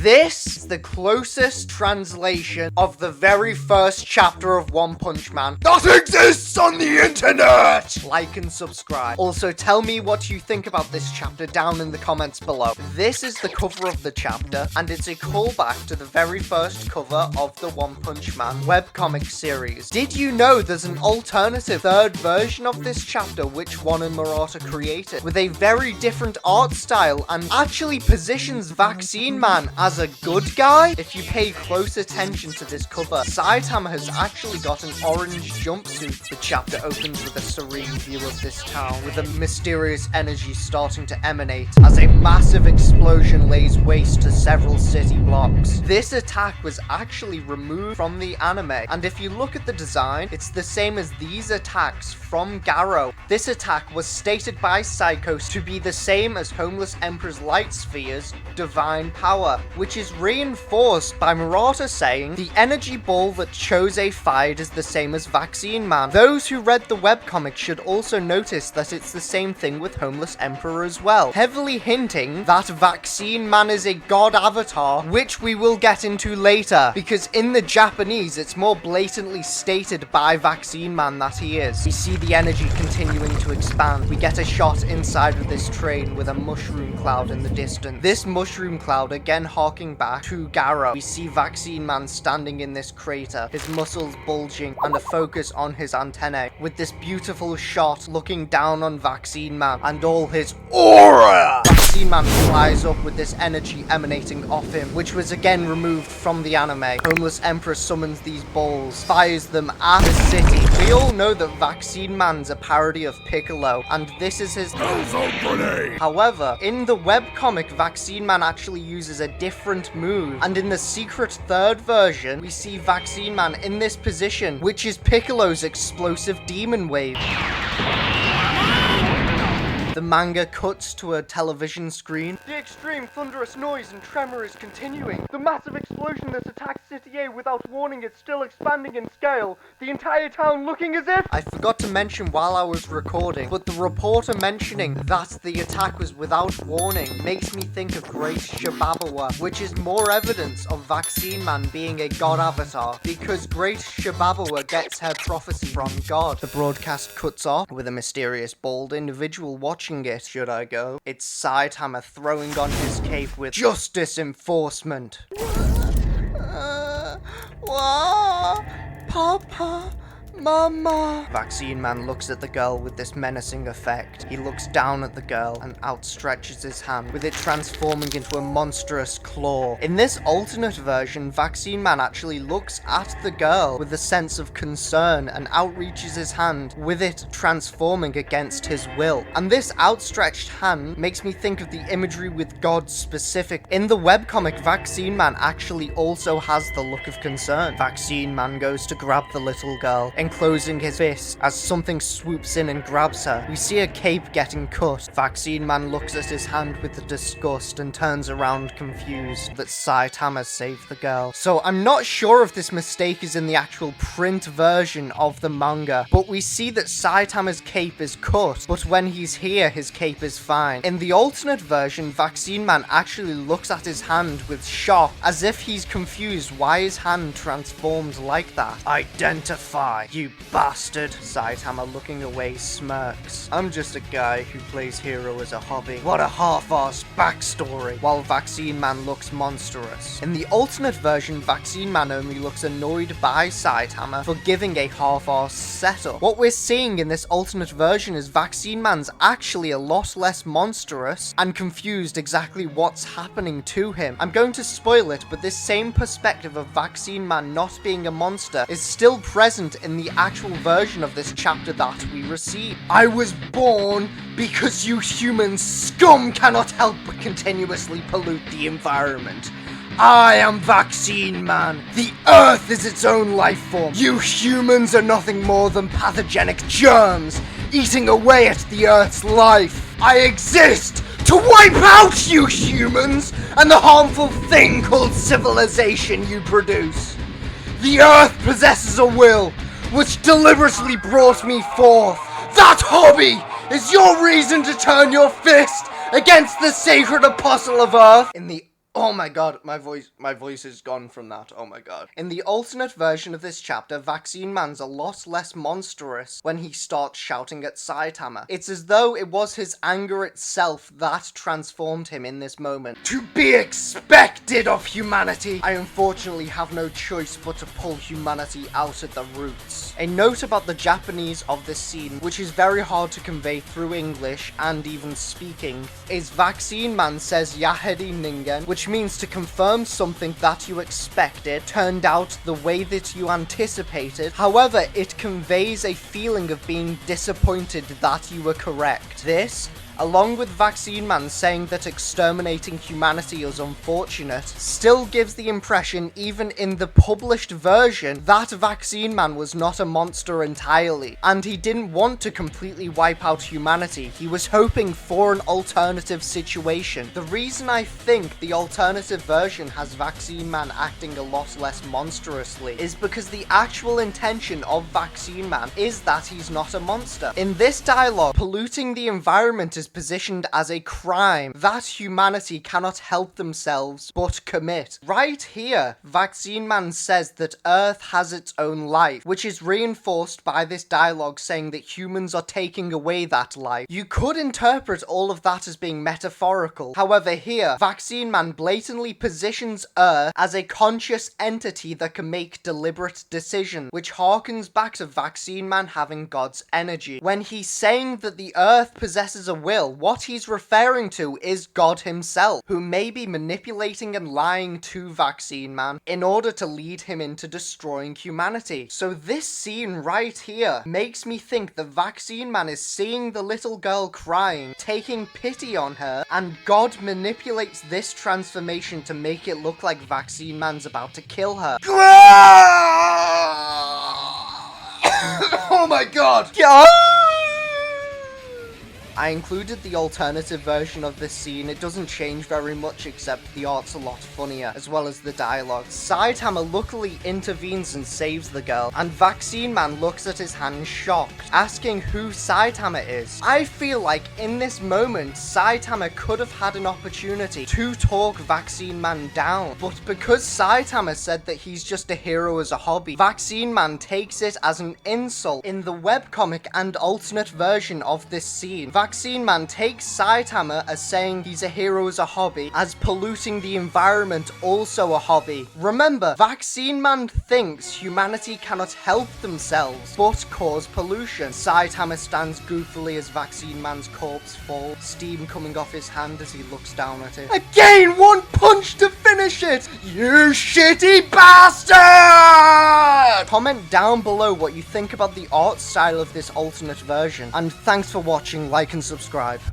This is the closest translation of the very first chapter of One Punch Man that exists on the internet! Like and subscribe. Also, tell me what you think about this chapter down in the comments below. This is the cover of the chapter, and it's a callback to the very first cover of the One Punch Man webcomic series. Did you know there's an alternative third version of this chapter which ONE and Murata created, with a very different art style and actually positions Vaccine Man as a good guy? If you pay close attention to this cover, Saitama has actually got an orange jumpsuit. The chapter opens with a serene view of this town, with a mysterious energy starting to emanate as a massive explosion lays waste to several city blocks. This attack was actually removed from the anime, and if you look at the design, it's the same as these attacks from Garou. This attack was stated by Psychos to be the same as Homeless Emperor's light sphere's divine power, which is reinforced by Murata saying the energy ball that Chose fired is the same as Vaccine Man. Those who read the webcomic should also notice that it's the same thing with Homeless Emperor as well, heavily hinting that Vaccine Man is a god avatar, which we will get into later, because in the Japanese it's more blatantly stated by Vaccine Man that he is. We see the energy continuing to expand. We get a shot inside of this train with a mushroom cloud in the distance. This mushroom cloud again harking back to Garou. We see Vaccine Man standing in this crater, his muscles bulging and a focus on his antennae, with this beautiful shot looking down on Vaccine Man and all his aura. Vaccine Man flies up with this energy emanating off him, which was again removed from the anime. Homeless Emperor summons these balls, fires them at the city. We all know that Vaccine Man's a parody of Piccolo, and this is his grenade. However, in the webcomic, Vaccine Man actually uses a different move, and in the secret third version, we see Vaccine Man in this position, which is Piccolo's explosive demon wave. The manga cuts to a television screen. The extreme thunderous noise and tremor is continuing. The massive explosion that attacked City A without warning is still expanding in scale. The entire town looking as if... I forgot to mention while I was recording, but the reporter mentioning that the attack was without warning makes me think of Great Shibabawa, which is more evidence of Vaccine Man being a god avatar, because Great Shibabawa gets her prophecy from God. The broadcast cuts off with a mysterious bald individual watching it. Should I go? It's Saitama throwing on his cape with justice enforcement. Papa, Mama. Vaccine Man looks at the girl with this menacing effect. He looks down at the girl and outstretches his hand, with it transforming into a monstrous claw. In this alternate version, Vaccine Man actually looks at the girl with a sense of concern and outreaches his hand, with it transforming against his will. And this outstretched hand makes me think of the imagery with God specific. In the webcomic, Vaccine Man actually also has the look of concern. Vaccine Man goes to grab the little girl, enclosing his fist as something swoops in and grabs her. We see a cape getting cut. Vaccine Man looks at his hand with disgust and turns around confused that Saitama saved the girl. So I'm not sure if this mistake is in the actual print version of the manga, but we see that Saitama's cape is cut, but when he's here, his cape is fine. In the alternate version, Vaccine Man actually looks at his hand with shock, as if he's confused why his hand transformed like that. Identify, you bastard. Saitama, looking away, smirks. I'm just a guy who plays hero as a hobby. What a half-arsed backstory. While Vaccine Man looks monstrous. In the alternate version, Vaccine Man only looks annoyed by Saitama for giving a half-arsed setup. What we're seeing in this alternate version is Vaccine Man's actually a lot less monstrous and confused exactly what's happening to him. I'm going to spoil it, but this same perspective of Vaccine Man not being a monster is still present in the actual version of this chapter that we received. I was born because you human scum cannot help but continuously pollute the environment. I am Vaccine Man. The Earth is its own life form. You humans are nothing more than pathogenic germs eating away at the Earth's life. I exist to wipe out you humans and the harmful thing called civilization you produce. The Earth possesses a will which deliberately brought me forth. That hobby is your reason to turn your fist against the sacred apostle of Earth. In the Oh my god, my voice is gone from that. Oh my god. In the alternate version of this chapter, Vaccine Man's a lot less monstrous when he starts shouting at Saitama. It's as though it was his anger itself that transformed him in this moment. To be expected of humanity! I unfortunately have no choice but to pull humanity out at the roots. A note about the Japanese of this scene, which is very hard to convey through English and even speaking, is Vaccine Man says Yahedi Ningen, which means to confirm something that you expected turned out the way that you anticipated. However, it conveys a feeling of being disappointed that you were correct. This, along with Vaccine Man saying that exterminating humanity is unfortunate, still gives the impression, even in the published version, that Vaccine Man was not a monster entirely, and he didn't want to completely wipe out humanity. He was hoping for an alternative situation. The reason I think the alternative version has Vaccine Man acting a lot less monstrously is because the actual intention of Vaccine Man is that he's not a monster. In this dialogue, polluting the environment is positioned as a crime that humanity cannot help themselves but commit. Right here, Vaccine Man says that Earth has its own life, which is reinforced by this dialogue saying that humans are taking away that life. You could interpret all of that as being metaphorical. However, here, Vaccine Man blatantly positions Earth as a conscious entity that can make deliberate decisions, which harkens back to Vaccine Man having God's energy. When he's saying that the Earth possesses a will, what he's referring to is God himself, who may be manipulating and lying to Vaccine Man in order to lead him into destroying humanity. So this scene right here makes me think that Vaccine Man is seeing the little girl crying, taking pity on her, and God manipulates this transformation to make it look like Vaccine Man's about to kill her. Oh my god! I included the alternative version of this scene. It doesn't change very much except the art's a lot funnier, as well as the dialogue. Saitama luckily intervenes and saves the girl, and Vaccine Man looks at his hand shocked, asking who Saitama is. I feel like in this moment, Saitama could have had an opportunity to talk Vaccine Man down, but because Saitama said that he's just a hero as a hobby, Vaccine Man takes it as an insult. In the webcomic and alternate version of this scene, Vaccine Man takes Saitama as saying he's a hero as a hobby, as polluting the environment also a hobby. Remember, Vaccine Man thinks humanity cannot help themselves, but cause pollution. Saitama stands goofily as Vaccine Man's corpse falls, steam coming off his hand as he looks down at it. Again, one punch to finish it! You shitty bastard! Comment down below what you think about the art style of this alternate version, and thanks for watching. Like and subscribe.